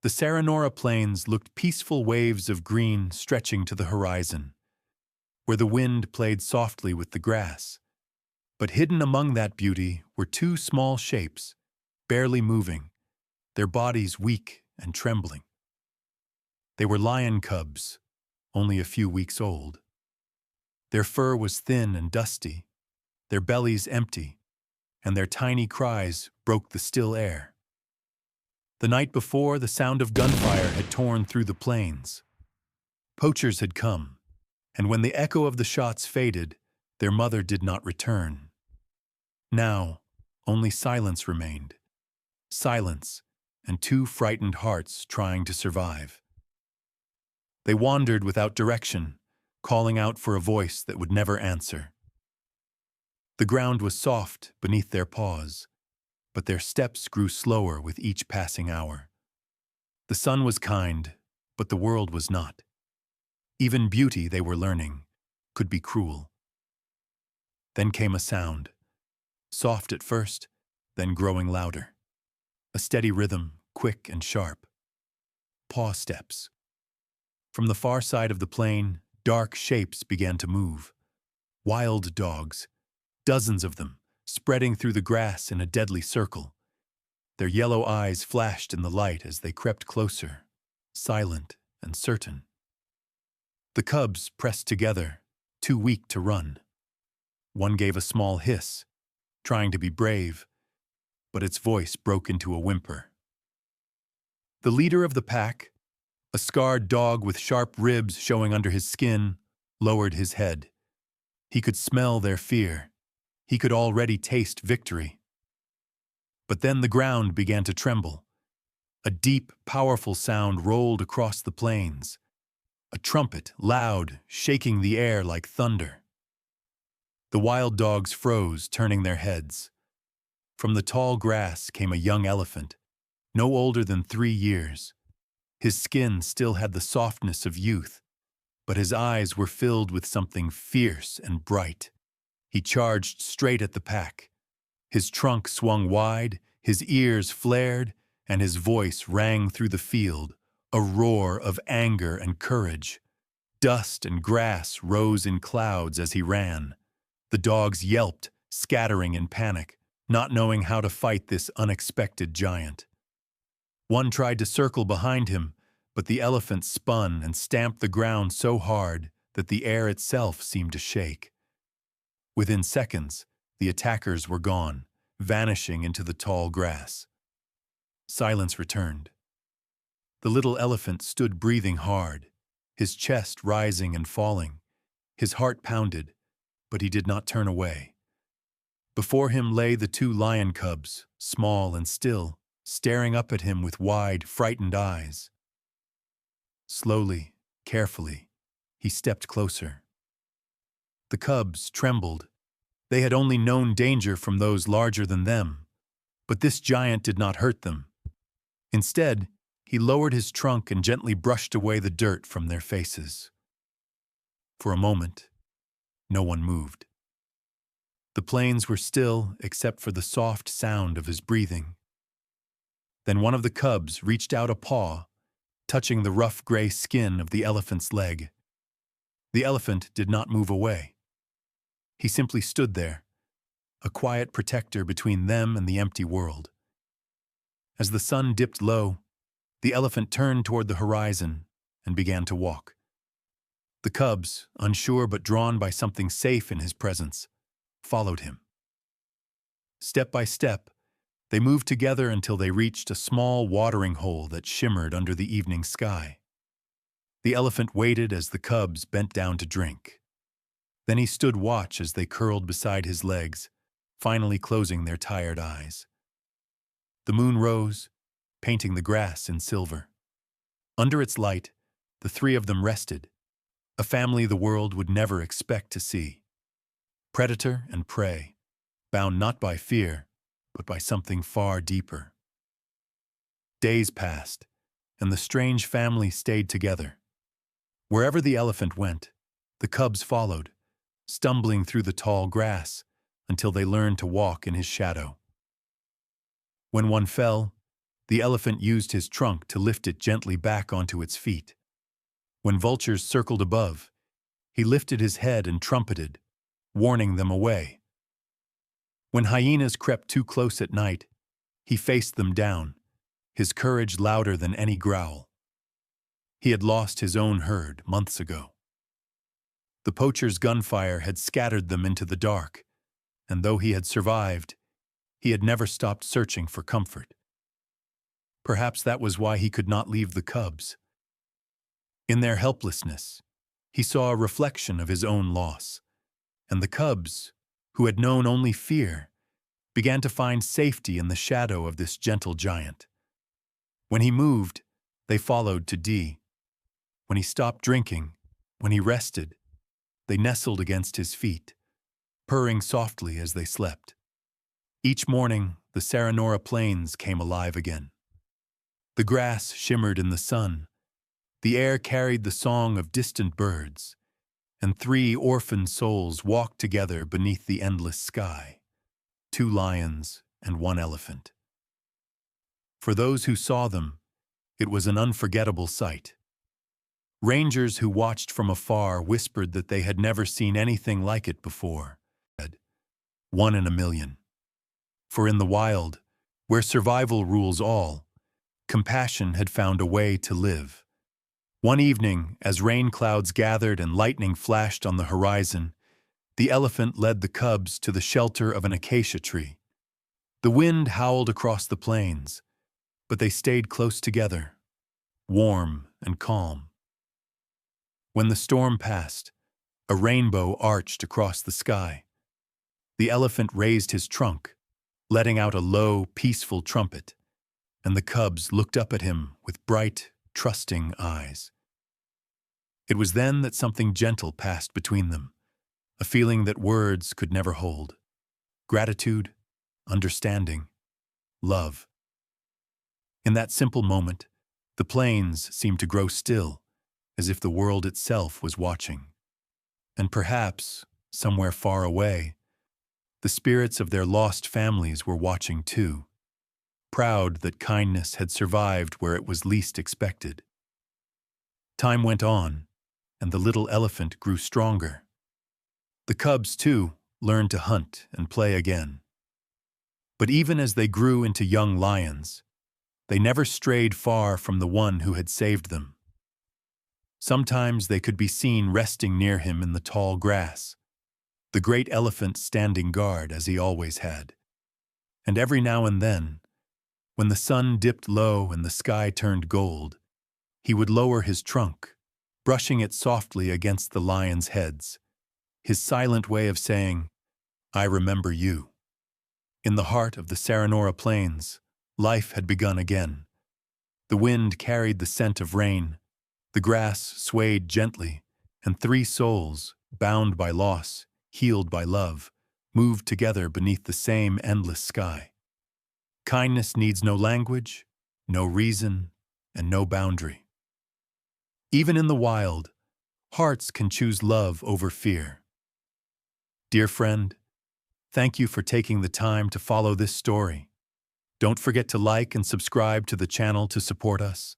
The Saranora Plains looked peaceful waves of green stretching to the horizon, where the wind played softly with the grass. But hidden among that beauty were two small shapes, barely moving, their bodies weak and trembling. They were lion cubs, only a few weeks old. Their fur was thin and dusty, their bellies empty, and their tiny cries broke the still air. The night before, the sound of gunfire had torn through the plains. Poachers had come, and when the echo of the shots faded, their mother did not return. Now, only silence remained. Silence and two frightened hearts trying to survive. They wandered without direction, calling out for a voice that would never answer. The ground was soft beneath their paws, but their steps grew slower with each passing hour. The sun was kind, but the world was not. Even beauty, they were learning, could be cruel. Then came a sound, soft at first, then growing louder. A steady rhythm, quick and sharp. Paw steps. From the far side of the plain, dark shapes began to move. Wild dogs, dozens of them, spreading through the grass in a deadly circle. Their yellow eyes flashed in the light as they crept closer, silent and certain. The cubs pressed together, too weak to run. One gave a small hiss, trying to be brave, but its voice broke into a whimper. The leader of the pack, a scarred dog with sharp ribs showing under his skin, lowered his head. He could smell their fear. He could already taste victory. But then the ground began to tremble. A deep, powerful sound rolled across the plains. A trumpet, loud, shaking the air like thunder. The wild dogs froze, turning their heads. From the tall grass came a young elephant, no older than 3 years. His skin still had the softness of youth, but his eyes were filled with something fierce and bright. He charged straight at the pack. His trunk swung wide, his ears flared, and his voice rang through the field, a roar of anger and courage. Dust and grass rose in clouds as he ran. The dogs yelped, scattering in panic, not knowing how to fight this unexpected giant. One tried to circle behind him, but the elephant spun and stamped the ground so hard that the air itself seemed to shake. Within seconds, the attackers were gone, vanishing into the tall grass. Silence returned. The little elephant stood breathing hard, his chest rising and falling. His heart pounded, but he did not turn away. Before him lay the 2 lion cubs, small and still, staring up at him with wide, frightened eyes. Slowly, carefully, he stepped closer. The cubs trembled. They had only known danger from those larger than them, but this giant did not hurt them. Instead, he lowered his trunk and gently brushed away the dirt from their faces. For a moment, no one moved. The plains were still except for the soft sound of his breathing. Then one of the cubs reached out a paw, touching the rough gray skin of the elephant's leg. The elephant did not move away. He simply stood there, a quiet protector between them and the empty world. As the sun dipped low, the elephant turned toward the horizon and began to walk. The cubs, unsure but drawn by something safe in his presence, followed him. Step by step, they moved together until they reached a small watering hole that shimmered under the evening sky. The elephant waited as the cubs bent down to drink. Then he stood watch as they curled beside his legs, finally closing their tired eyes. The moon rose, painting the grass in silver. Under its light, the 3 of them rested, a family the world would never expect to see. Predator and prey, bound not by fear, but by something far deeper. Days passed, and the strange family stayed together. Wherever the elephant went, the cubs followed, stumbling through the tall grass until they learned to walk in his shadow. When one fell, The elephant used his trunk to lift it gently back onto its feet. When vultures circled above, he lifted his head and trumpeted, warning them away. When hyenas crept too close at night, he faced them down, his courage louder than any growl. He had lost his own herd months ago. The poacher's gunfire had scattered them into the dark, and though he had survived, he had never stopped searching for comfort. Perhaps that was why he could not leave the cubs. In their helplessness, he saw a reflection of his own loss, and the cubs, who had known only fear, began to find safety in the shadow of this gentle giant. When he moved, they followed to D. When he stopped drinking, when he rested, they nestled against his feet, purring softly as they slept. Each morning, the Saranora Plains came alive again. The grass shimmered in the sun, the air carried the song of distant birds, and 3 orphaned souls walked together beneath the endless sky, 2 lions and 1 elephant. For those who saw them, it was an unforgettable sight. Rangers who watched from afar whispered that they had never seen anything like it before. 1 in a million. For in the wild, where survival rules all, compassion had found a way to live. One evening, as rain clouds gathered and lightning flashed on the horizon, the elephant led the cubs to the shelter of an acacia tree. The wind howled across the plains, but they stayed close together, warm and calm. When the storm passed, a rainbow arched across the sky. The elephant raised his trunk, letting out a low, peaceful trumpet, and the cubs looked up at him with bright, trusting eyes. It was then that something gentle passed between them, a feeling that words could never hold. Gratitude, understanding, love. In that simple moment, the plains seemed to grow still, as if the world itself was watching. And perhaps, somewhere far away, the spirits of their lost families were watching too, proud that kindness had survived where it was least expected. Time went on, and the little elephant grew stronger. The cubs, too, learned to hunt and play again. But even as they grew into young lions, they never strayed far from the one who had saved them. Sometimes they could be seen resting near him in the tall grass, the great elephant standing guard as he always had. And every now and then, when the sun dipped low and the sky turned gold, he would lower his trunk, brushing it softly against the lions' heads, his silent way of saying, "I remember you." In the heart of the Saranora Plains, life had begun again. The wind carried the scent of rain, the grass swayed gently, and 3 souls, bound by loss, healed by love, moved together beneath the same endless sky. Kindness needs no language, no reason, and no boundary. Even in the wild, hearts can choose love over fear. Dear friend, thank you for taking the time to follow this story. Don't forget to like and subscribe to the channel to support us.